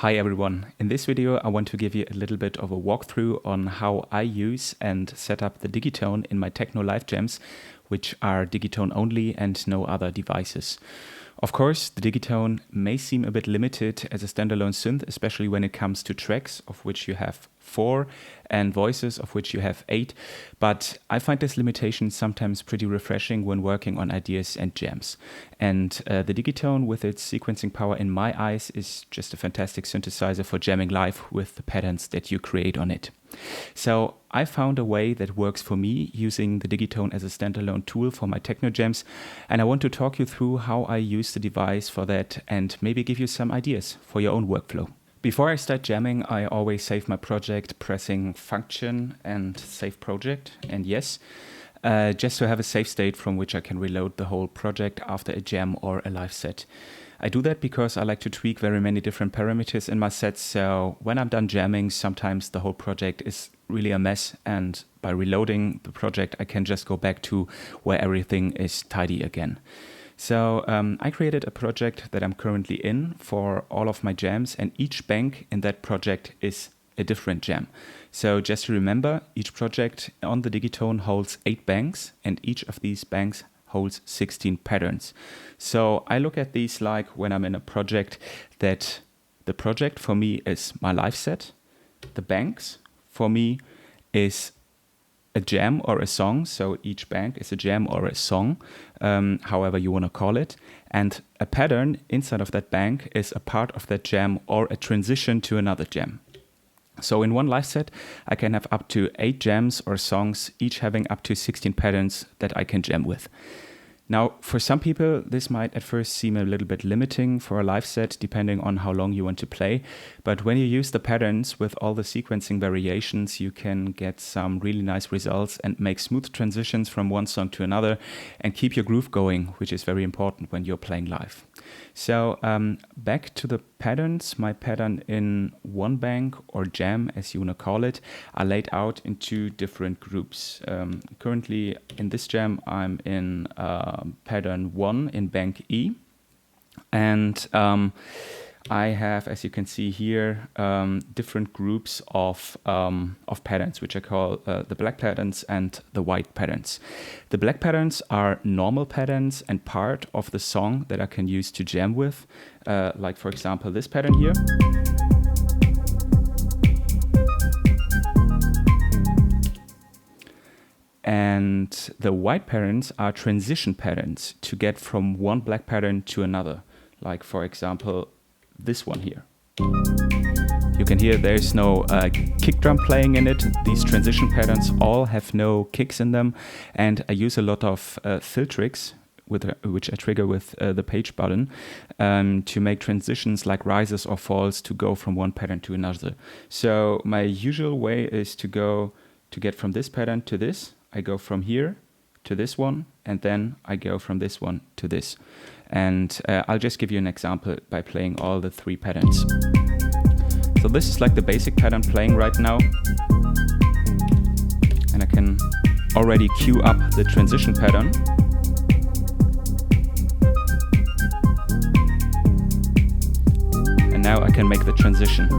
Hi everyone, in this video I want to give you a little bit of a walkthrough on how I use and set up the Digitone in my Techno live jams, which are Digitone only and no other devices. Of course, the Digitone may seem a bit limited as a standalone synth, especially when it comes to tracks, of which you have 4, and voices, of which you have 8, but I find this limitation sometimes pretty refreshing when working on ideas and jams. And the Digitone, with its sequencing power in my eyes, is just a fantastic synthesizer for jamming live with the patterns that you create on it. So I found a way that works for me using the Digitone as a standalone tool for my techno jams, and I want to talk you through how I use the device for that and maybe give you some ideas for your own workflow. Before I start jamming, I always save my project pressing Function and Save Project, and yes, just to have a safe state from which I can reload the whole project after a jam or a live set. I do that because I like to tweak very many different parameters in my sets, so when I'm done jamming, sometimes the whole project is really a mess, and by reloading the project I can just go back to where everything is tidy again. So I created a project that I'm currently in for all of my jams, and each bank in that project is a different jam. So just to remember, each project on the Digitone holds 8 banks, and each of these banks holds 16 patterns. So I look at these like when I'm in a project that the project for me is my live set, the banks for me is a jam or a song, so each bank is a jam or a song, however you want to call it, and a pattern inside of that bank is a part of that jam or a transition to another jam. So in one live set I can have up to 8 jams or songs, each having up to 16 patterns that I can jam with. Now, for some people, this might at first seem a little bit limiting for a live set, depending on how long you want to play. But when you use the patterns with all the sequencing variations, you can get some really nice results and make smooth transitions from one song to another and keep your groove going, which is very important when you're playing live. So back to the patterns. My pattern in one bank or jam, as you want to call it, are laid out into different groups. Currently in this jam, I'm in pattern 1 in bank E, and I have, as you can see here, different groups of patterns, which I call the black patterns and the white patterns. The black patterns are normal patterns and part of the song that I can use to jam with, like for example this pattern here. And the white patterns are transition patterns to get from one black pattern to another, like for example this one here. You can hear there's no kick drum playing in it. These transition patterns all have no kicks in them, and I use a lot of fill tricks which I trigger with the page button to make transitions like rises or falls to go from one pattern to another. So my usual way is to get from this pattern to this. I go from here to this one, and then I go from this one to this. And I'll just give you an example by playing all the 3 patterns. So this is like the basic pattern playing right now. And I can already cue up the transition pattern. And now I can make the transition.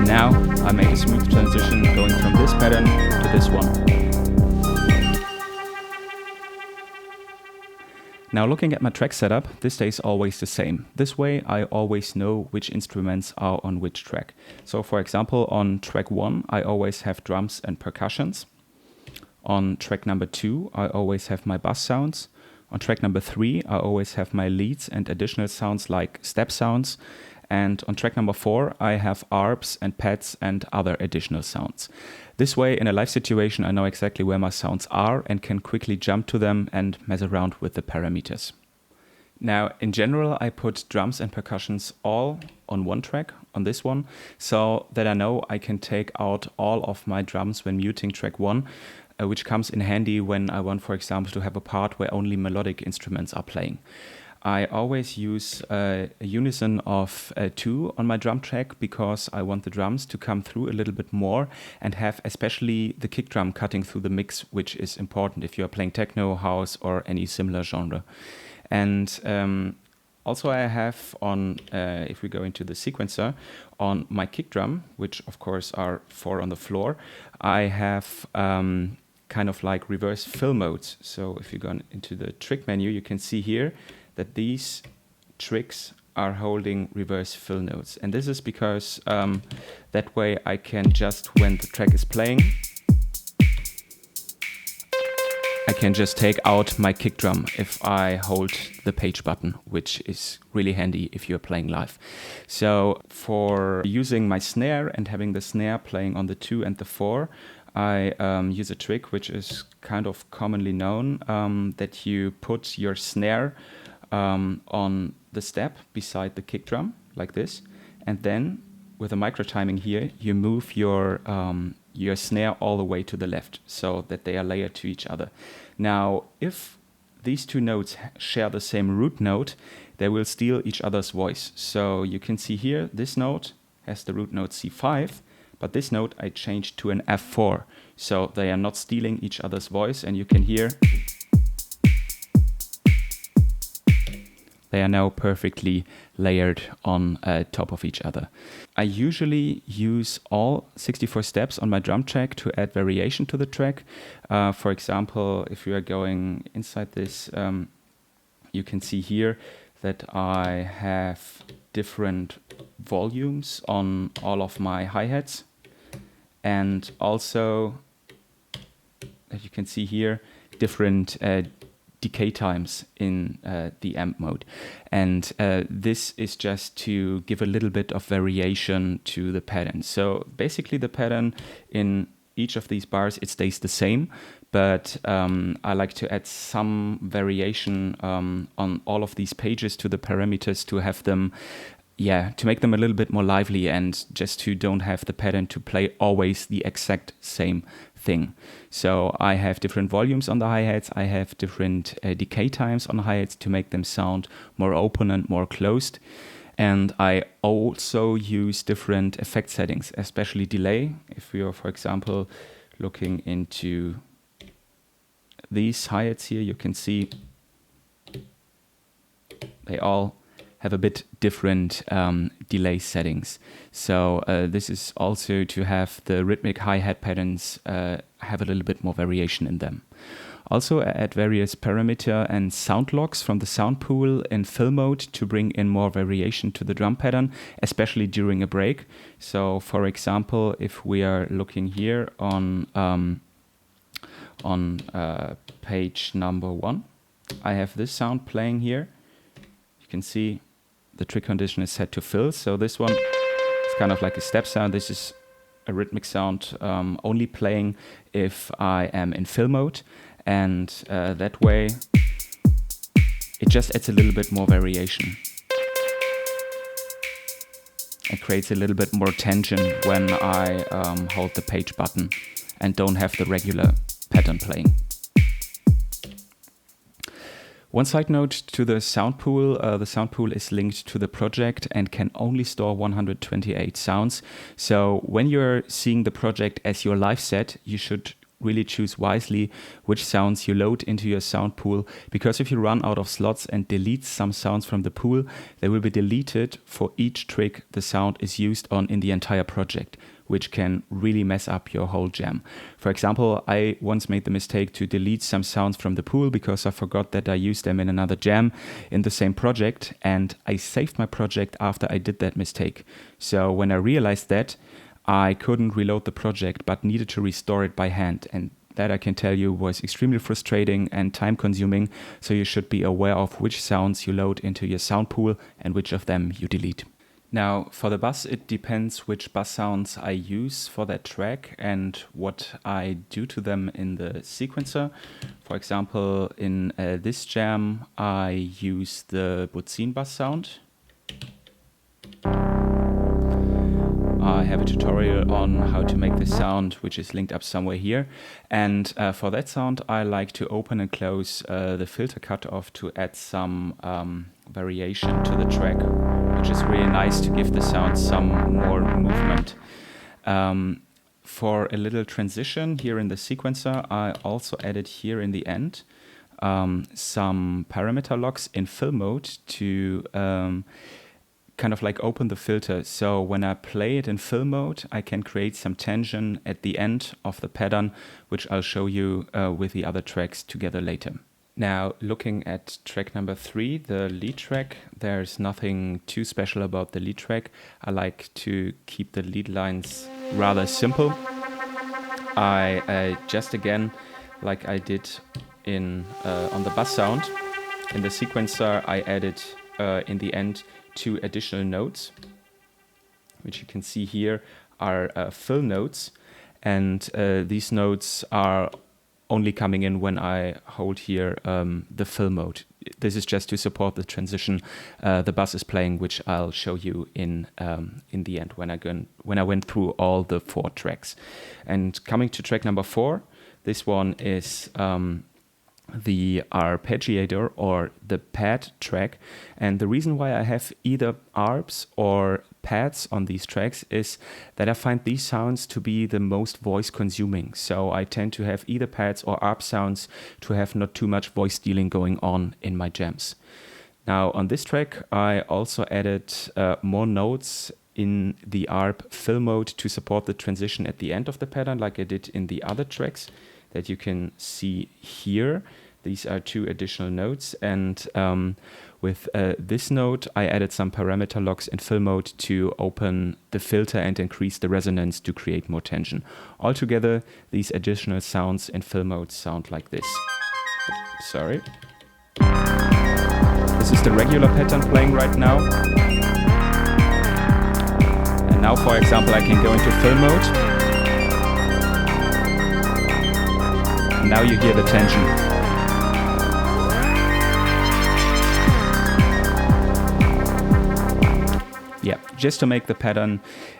Now I make a smooth transition going from this pattern to this one. Now looking at my track setup, this stays always the same. This way I always know which instruments are on which track. So for example, on track 1 I always have drums and percussions. On track number 2 I always have my bass sounds. On track number 3 I always have my leads and additional sounds like step sounds. And on track number 4, I have Arps and pads and other additional sounds. This way, in a live situation, I know exactly where my sounds are and can quickly jump to them and mess around with the parameters. Now, in general, I put drums and percussions all on one track, on this one, so that I know I can take out all of my drums when muting track 1, which comes in handy when I want, for example, to have a part where only melodic instruments are playing. I always use a unison of 2 on my drum track because I want the drums to come through a little bit more and have especially the kick drum cutting through the mix, which is important if you're playing techno, house, or any similar genre. And also I have on, if we go into the sequencer, on my kick drum, which of course are 4 on the floor, I have kind of like reverse fill modes. So if you go into the trick menu, you can see here that these tricks are holding reverse fill notes. And this is because that way I can just, when the track is playing, I can just take out my kick drum if I hold the page button, which is really handy if you're playing live. So for using my snare and having the snare playing on the 2 and the 4, I use a trick which is kind of commonly known, that you put your snare on the step beside the kick drum, like this, and then with a micro timing here, you move your snare all the way to the left so that they are layered to each other. Now, if these 2 notes share the same root note, they will steal each other's voice. So you can see here, this note has the root note C5, but this note I changed to an F4. So they are not stealing each other's voice, and you can hear they are now perfectly layered on top of each other. I usually use all 64 steps on my drum track to add variation to the track. For example, if you are going inside this, you can see here that I have different volumes on all of my hi-hats. And also, as you can see here, different decay times in the amp mode. And this is just to give a little bit of variation to the pattern. So basically the pattern in each of these bars, it stays the same, but I like to add some variation on all of these pages to the parameters to have them, to make them a little bit more lively and just to don't have the pattern to play always the exact same thing. So I have different volumes on the hi-hats, I have different decay times on hi-hats to make them sound more open and more closed. And I also use different effect settings, especially delay. If we are, for example, looking into these hi-hats here, you can see they all have a bit different delay settings. So this is also to have the rhythmic hi-hat patterns have a little bit more variation in them. Also, I add various parameter and sound logs from the sound pool in fill mode to bring in more variation to the drum pattern, especially during a break. So, for example, if we are looking here on page number 1, I have this sound playing here. You can see the trick condition is set to fill. So this one is kind of like a step sound. This is a rhythmic sound only playing if I am in fill mode. And that way, it just adds a little bit more variation. It creates a little bit more tension when I hold the page button and don't have the regular pattern playing. One side note to the sound pool is linked to the project and can only store 128 sounds. So when you're seeing the project as your live set, you should really choose wisely which sounds you load into your sound pool, because if you run out of slots and delete some sounds from the pool, they will be deleted for each trick the sound is used on in the entire project, which can really mess up your whole jam. For example, I once made the mistake to delete some sounds from the pool because I forgot that I used them in another jam in the same project, and I saved my project after I did that mistake. So when I realized that, I couldn't reload the project but needed to restore it by hand, and that I can tell you was extremely frustrating and time consuming, so you should be aware of which sounds you load into your sound pool and which of them you delete. Now, for the bass, it depends which bass sounds I use for that track and what I do to them in the sequencer. For example, in this jam, I use the Buzzin bass sound. I have a tutorial on how to make this sound, which is linked up somewhere here. And for that sound, I like to open and close the filter cutoff to add some variation to the track, which is really nice to give the sound some more movement. For a little transition here in the sequencer, I also added here in the end some parameter locks in fill mode to kind of like open the filter. So when I play it in fill mode, I can create some tension at the end of the pattern, which I'll show you with the other tracks together later. Now, looking at track number 3, the lead track, there's nothing too special about the lead track. I like to keep the lead lines rather simple. I just again, like I did in on the bass sound, in the sequencer, I added in the end 2 additional notes, which you can see here are fill notes, and these notes are only coming in when I hold here the fill mode. This is just to support the transition the bass is playing, which I'll show you in the end when I went through all the 4 tracks. And coming to track number 4, this one is the arpeggiator or the pad track, and the reason why I have either arps or pads on these tracks is that I find these sounds to be the most voice consuming. So I tend to have either pads or arp sounds to have not too much voice stealing going on in my jams. Now on this track I also added more notes in the arp fill mode to support the transition at the end of the pattern, like I did in the other tracks that you can see here. These are 2 additional notes, and with this note I added some parameter locks in fill mode to open the filter and increase the resonance to create more tension. Altogether, these additional sounds in fill mode sound like this. Sorry. This is the regular pattern playing right now. And now, for example, I can go into fill mode. Now you hear the tension. Yeah, just to make the pattern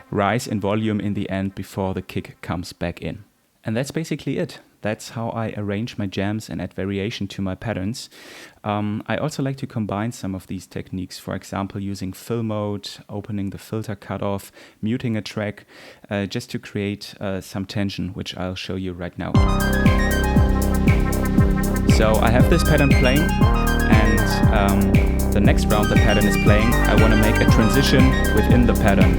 rise in volume in the end before the kick comes back in. And that's basically it. That's how I arrange my jams and add variation to my patterns. I also like to combine some of these techniques, for example, using fill mode, opening the filter cutoff, muting a track, just to create some tension, which I'll show you right now. So I have this pattern playing, and the next round the pattern is playing, I want to make a transition within the pattern.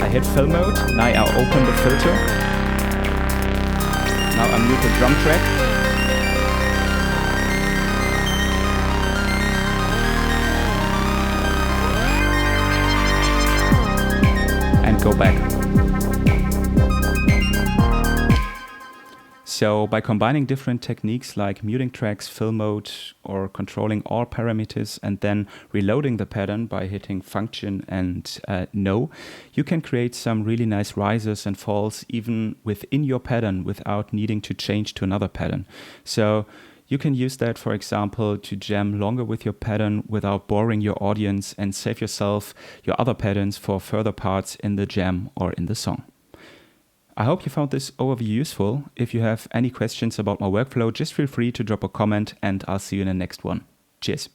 I hit fill mode, now I open the filter, now I mute the drum track. And go back. So by combining different techniques like muting tracks, fill mode, or controlling all parameters and then reloading the pattern by hitting function and no, you can create some really nice rises and falls even within your pattern without needing to change to another pattern. So you can use that, for example, to jam longer with your pattern without boring your audience and save yourself your other patterns for further parts in the jam or in the song. I hope you found this overview useful. If you have any questions about my workflow, just feel free to drop a comment and I'll see you in the next one. Cheers.